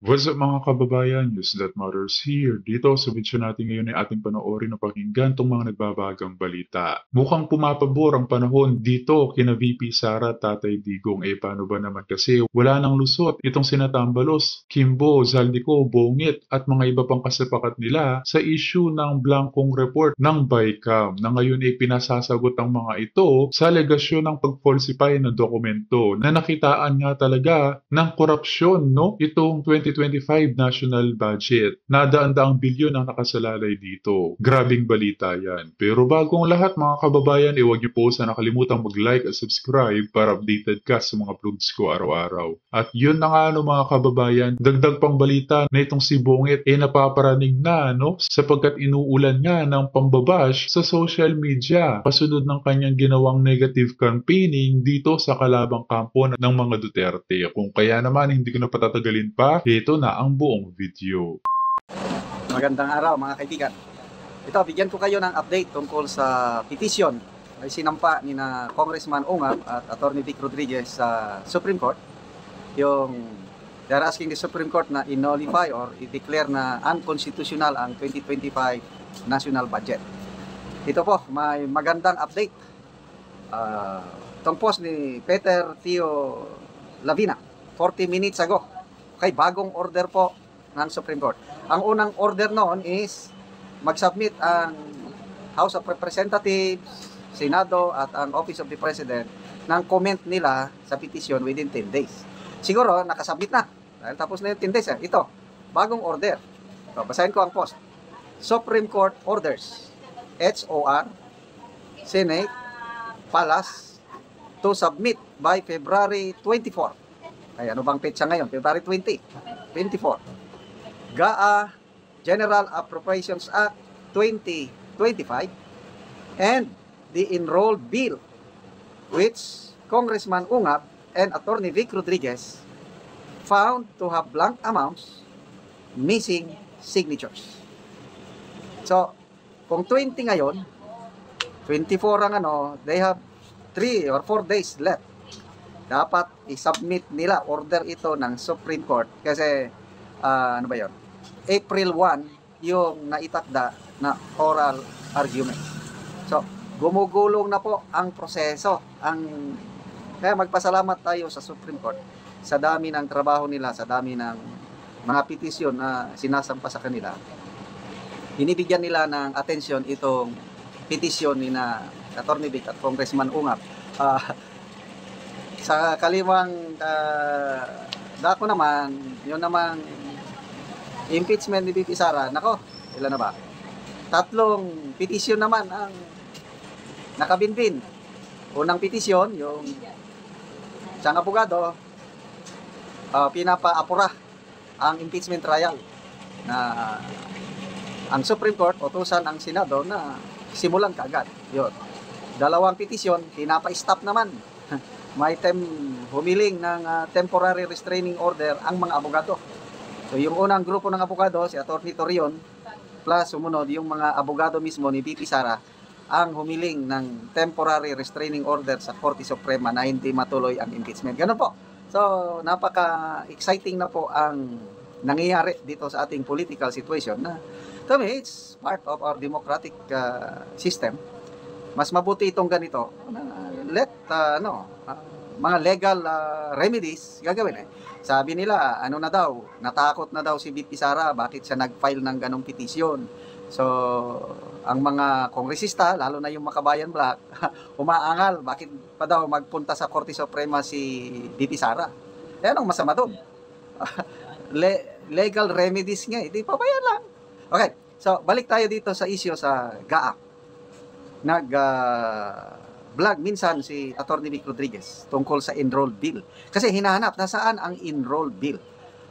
What's up mga kababayan? News that matters here. Dito sa video natin ngayon ay ating panoorin na pakinggan itong mga nagbabagang balita. Mukhang pumapabor ang panahon dito kina VP Sara at Tatay Digong. Paano ba naman kasi wala nang lusot itong sinatambalos, Kimbo, Zaldico, Bongit at mga iba pang kasapakat nila sa issue ng blankong report ng BICAM na ngayon ay pinasasagot ang mga ito sa alegasyon ng pag-falsify ng dokumento na nakitaan nga talaga ng korupsyon, no? Itong 2025 national budget. Nadaan-daang bilyon ang nakasalalay dito. Grabing balita yan. Pero bago ang lahat mga kababayan, huwag niyo po sana kalimutang mag-like at subscribe para updated ka sa mga vlogs ko araw-araw. At yun na nga no mga kababayan, dagdag pang balita na itong si Bongit napaparanig na no sapagkat inuulan nga ng pambabash sa social media kasunod ng kanyang ginawang negative campaigning dito sa kalabang kampo ng mga Duterte. Kung kaya naman hindi ko na patatagalin pa, ito na ang buong video. Magandang araw mga kaibigan. Ito, bigyan ko kayo ng update tungkol sa petition ay sinampa ni na Congressman Ungab at Attorney Vic Rodriguez sa Supreme Court. They're asking the Supreme Court na i-nullify or i-declare na unconstitutional ang 2025 national budget. Ito po, may magandang update. Itong post ni Peter Tio Lavina, 40 minutes ago. Okay, bagong order po ng Supreme Court. Ang unang order noon is mag-submit ang House of Representatives, Senado at ang Office of the President ng comment nila sa petition within 10 days. Siguro, nakasubmit na. Dahil tapos na yung 10 days. Ito, bagong order. So, basahin ko ang post. Supreme Court orders HOR, Senate, Palace to submit by February 24. Ay, ano bang petsa ngayon? February 20, 24. GAA General Appropriations Act 2025 and the enrolled bill which Congressman Ungab and Attorney Vic Rodriguez found to have blank amounts, missing signatures. So, kung 20 ngayon, 24 ang they have 3 or 4 days left. Dapat i-submit nila, order ito ng Supreme Court kasi ano ba 'yon? April 1 yung naitakda na oral argument. So, gumugulong na po ang proseso. Kaya magpasalamat tayo sa Supreme Court sa dami ng trabaho nila, sa dami ng mga petisyon na sinasampa sa kanila. Binibigyan nila ng atensyon itong petisyon ni na Attorney Vic at Congressman Ungab. Sa kalimang dako naman, yun namang impeachment ni VP Sara, nako, ilan na ba? 3 petisyon naman ang nakabinbin. Unang petisyon, yung siyang abogado, pinapaapura ang impeachment trial na ang Supreme Court utusan ang Senado na simulan kaagad. Yun. 2 petisyon, pinapa-stop naman. May humiling ng temporary restraining order ang mga abogado. So yung unang grupo ng abogado, si Atty. Torion, plus sumunod yung mga abogado mismo ni VP Sara, ang humiling ng temporary restraining order sa Korte Suprema na hindi matuloy ang impeachment. Ganun po. So napaka-exciting na po ang nangyayari dito sa ating political situation na to me, it's part of our democratic system. Mas mabuti itong ganito. Mga legal remedies gagawin. Sabi nila, natakot na daw si VP Sara, bakit siya nag-file ng ganong petisyon. So, ang mga kongresista, lalo na yung Makabayan Black, umaangal, bakit pa daw magpunta sa Korte Suprema si VP Sara. Anong masama doon? Legal remedies nga, hindi pa ba yan lang? Okay, so balik tayo dito sa issue sa GAA. Vlog minsan si Attorney Vic Rodriguez tungkol sa enrolled bill. Kasi hinahanap nasaan ang enrolled bill.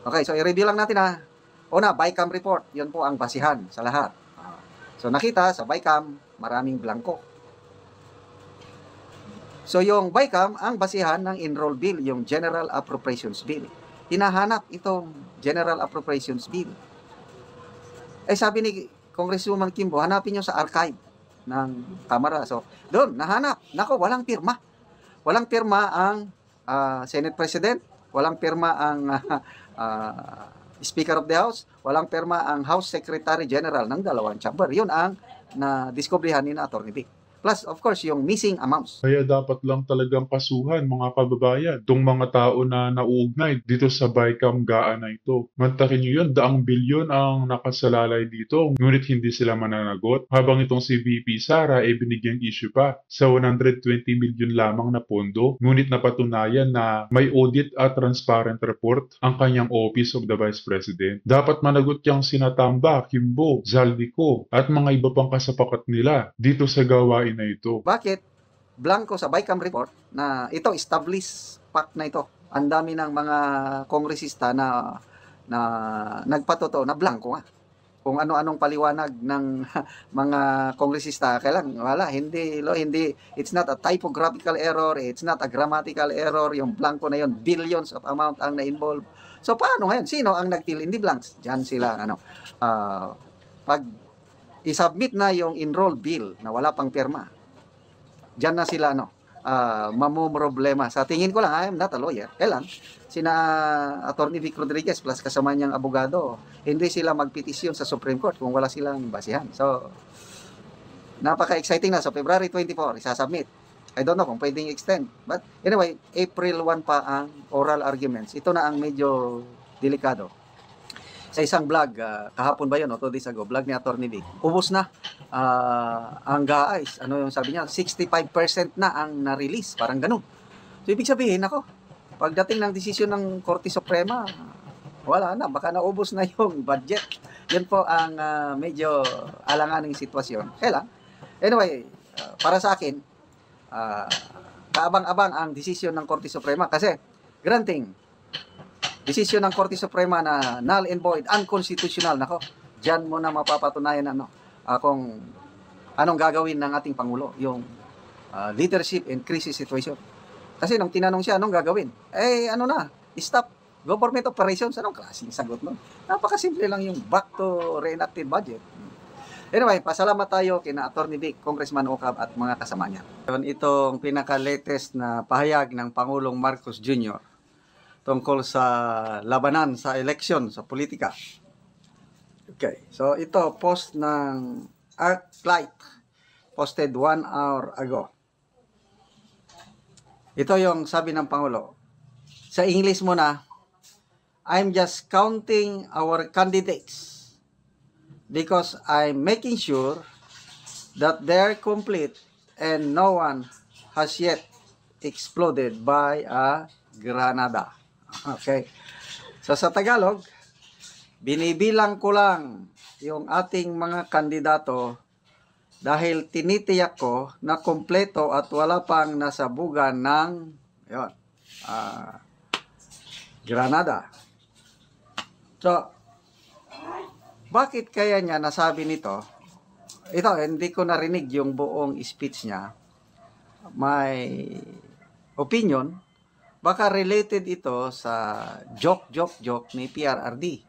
Okay, so i-review lang natin ha. Una, BICAM report. Yun po ang basihan sa lahat. So nakita sa BICAM, maraming blanco. So yung BICAM, ang basihan ng enrolled bill, yung General Appropriations Bill. Hinahanap itong General Appropriations Bill. Sabi ni Congresswoman Kimbo, hanapin nyo sa archive ng Kamara. So, doon, nahanap. Nako, walang pirma. Walang pirma ang Senate President, walang pirma ang Speaker of the House, walang perma ang House Secretary General ng dalawang chamber. Yun ang na-discoveryhan ni na Atty. Vic. Plus, of course, yung missing amounts. Kaya dapat lang talagang kasuhan mga kababayan, itong mga tao na nauugnay dito sa BICAM GAA na ito. Mantakin nyo yun, daang bilyon ang nakasalalay dito, ngunit hindi sila mananagot. Habang itong si VP Sara ay binigyang issue pa sa 120 milyon lamang na pondo, ngunit napatunayan na may audit at transparent report ang kanyang Office of the Vice President. Dapat managot yang sinatamba, Kimbo, Zaldico at mga iba pang kasapakat nila dito sa gawain na ito. Bakit? Blanco sa BICAM report na ito, established fact na ito. Ang dami ng mga kongresista na nagpatotoo na blanco nga. Kung ano-anong paliwanag ng mga kongresista, kailang wala, hindi, it's not a typographical error, it's not a grammatical error, yung blanco na yun, billions of amount ang na-involve. So, paano ngayon? Sino ang nag-fill in the blanks? Diyan sila, pag i-submit na yung enrolled bill na wala pang pirma, diyan na sila mamumroblema. Sa tingin ko lang, I am not a lawyer. Kailan? Sina Atty. Vic Rodriguez plus kasama niyang abogado, hindi sila magpetisyon sa Supreme Court kung wala silang basihan. So, napaka-exciting na. So, February 24, isasubmit. I don't know kung pwedeng extend. But anyway, April 1 pa ang oral arguments. Ito na ang medyo delikado. Sa isang vlog, kahapon ba yun o 2 days ago, vlog ni Atty. Vic, ubos na ang guys, ano yung sabi niya, 65% na ang na-release, parang ganun. So, ibig sabihin, ako, pagdating ng desisyon ng Korte Suprema, wala na, baka naubos na yung budget. Yan po ang medyo alanganing sitwasyon. Kailan? Anyway, para sa akin, kaabang-abang ang desisyon ng Korte Suprema kasi, granting, desisyon ng Korte Suprema na null and void, unconstitutional, nako, dyan mo na mapapatunayan kung anong gagawin ng ating Pangulo, yung leadership in crisis situation. Kasi nung tinanong siya, anong gagawin? Stop government operations. Anong klaseng sagot nun? Napakasimple lang yung back to reenacted budget. Anyway, pasalamat tayo kina Atty. Vic, Congressman Ocab at mga kasama niya. Itong pinaka-latest na pahayag ng Pangulong Marcos Jr. tungkol sa labanan sa eleksyon, sa politika. Okay, so ito, post ng ArcLight, posted 1 hour ago. Ito yung sabi ng Pangulo. Sa English muna, I'm just counting our candidates because I'm making sure that they're complete and no one has yet exploded by a granada. Okay. So sa Tagalog, binibilang ko lang yung ating mga kandidato dahil tinitiyak ko na kompleto at wala pang nasabugan ng granada. So, bakit kaya niya nasabi nito? Ito, hindi ko narinig yung buong speech niya. May opinion. Baka related ito sa joke ni PRRD.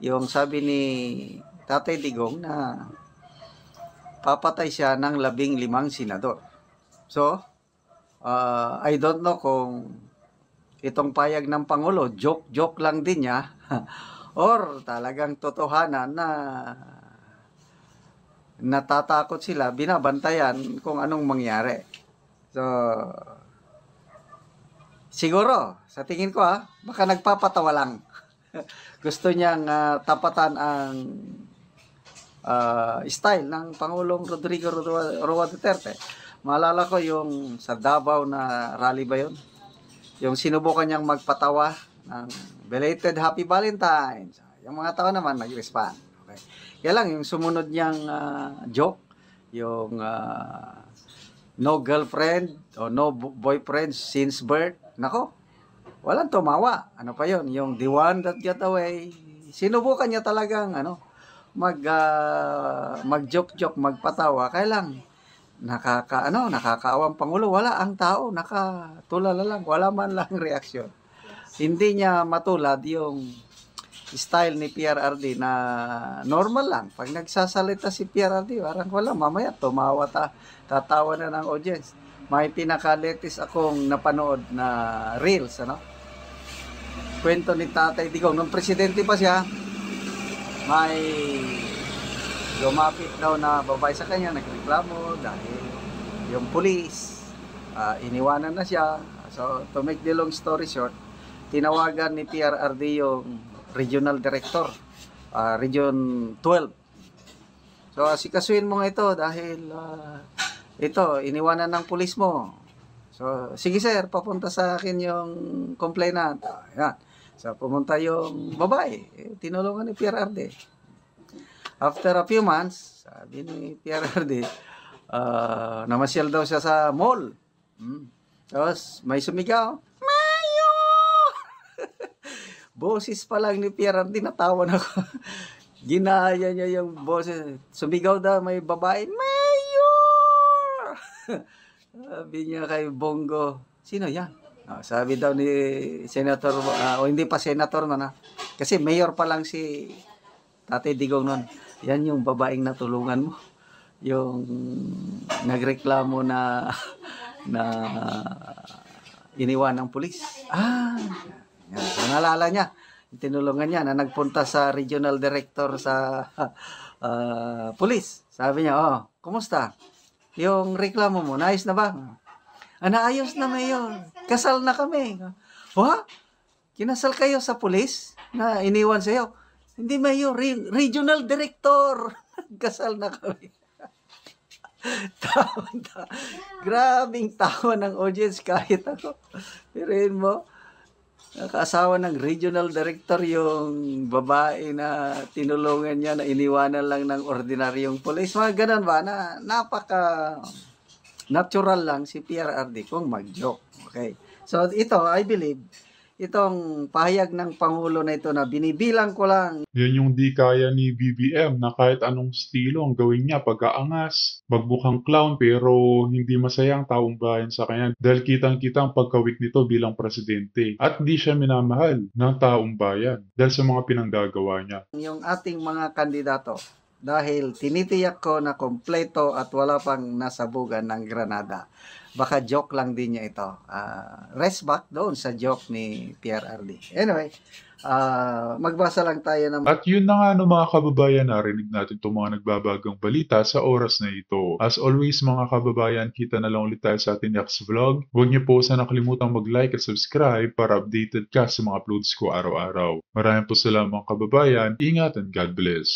Yung sabi ni Tatay Digong na papatay siya ng 15 senador. So, I don't know kung itong payag ng Pangulo, joke lang din niya, or talagang totohanan na natatakot sila, binabantayan kung anong mangyari. So, siguro, sa tingin ko baka nagpapatawa lang. Gusto niyang tapatan ang style ng Pangulong Rodrigo Roa Duterte. Maalala ko yung sa Davao na rally ba yun? Yung sinubukan niyang magpatawa ng belated Happy Valentine's. Yung mga tao naman nag-respond. Okay. Kaya lang, yung sumunod niyang joke, yung no girlfriend o no boyfriend since birth, nako, walang tumawa. Ano pa yon? Yung the one that got away. Sinubukan niya talagang mag-joke, magpatawa. Kaya lang, nakakaawang Pangulo. Wala ang tao, nakatulala lang. Wala man lang reaksyon. Hindi niya matulad yung style ni PRRD na normal lang. Pag nagsasalita si PRRD, parang wala, mamaya tumawa tatawa na ng audience. May pinaka-latest akong napanood na reels, kwento ni Tatay Digong, nung presidente pa siya, may lumapit daw na babae sa kanya, nagreklamo dahil yung pulis, iniwanan na siya. So, to make the long story short, tinawagan ni PRRD yung regional director, Region 12. So, asikasuhin mo nga ito dahil ito, iniwanan ng pulis mo. So, sige sir, papunta sa akin yung complainant. Ayan. So, pumunta yung babae. Tinulungan ni PRRD. After a few months, sabi ni PRRD, namasyal daw siya sa mall. Tapos, may sumigaw, Mayo! Boses pa lang ni PRRD, natawa na ako. Ginaya niya yung boses. Sumigaw daw, may babae, Mayor! Sabi niya kay Bongo, sino yan? Sabi daw ni Senator, o hindi pa Senator man kasi mayor pa lang si Tatay Digong nun. Yan yung babaeng natulungan mo. Yung nagreklamo na iniwan ng pulis. Yan. So, naalala niya. Tinulungan niya na nagpunta sa regional director sa pulis. Sabi niya, kumusta? Yung reklamo mo, naayos na ba? Naayos na, Mayor. Kasal na kami. Kinasal kayo sa pulis na iniwan sa'yo? Hindi, Mayor. Regional director. Kasal na kami. Grabing tawa ng audience kahit ako. Pirin mo, nakaasawa ng regional director yung babae na tinulungan niya na iniwanan lang ng ordinaryong police. Mga ganun ba na napaka natural lang si PRRD kung mag-joke. Okay. So ito, I believe, itong pahayag ng Pangulo na ito na binibilang ko lang. Yan yung di kaya ni BBM na kahit anong estilo ang gawin niya, pag-aangas, magbukang clown pero hindi masaya ang taong bayan sa kanya dahil kitang-kita ang pagkawik nito bilang presidente at hindi siya minamahal ng taong bayan dahil sa mga pinanggagawa niya. Yung ating mga kandidato dahil tinitiyak ko na kompleto at wala pang nasabugan ng granada. Baka joke lang din niya ito. Rest back doon sa joke ni PRRD. Anyway, magbasa lang tayo ng... At yun na nga mga kababayan, narinig natin itong mga nagbabagang balita sa oras na ito. As always mga kababayan, kita na lang ulit tayo sa ating next vlog. Huwag niyo po sana kalimutang mag-like at subscribe para updated ka sa mga uploads ko araw-araw. Maraming po salamat mga kababayan. Ingat and God bless.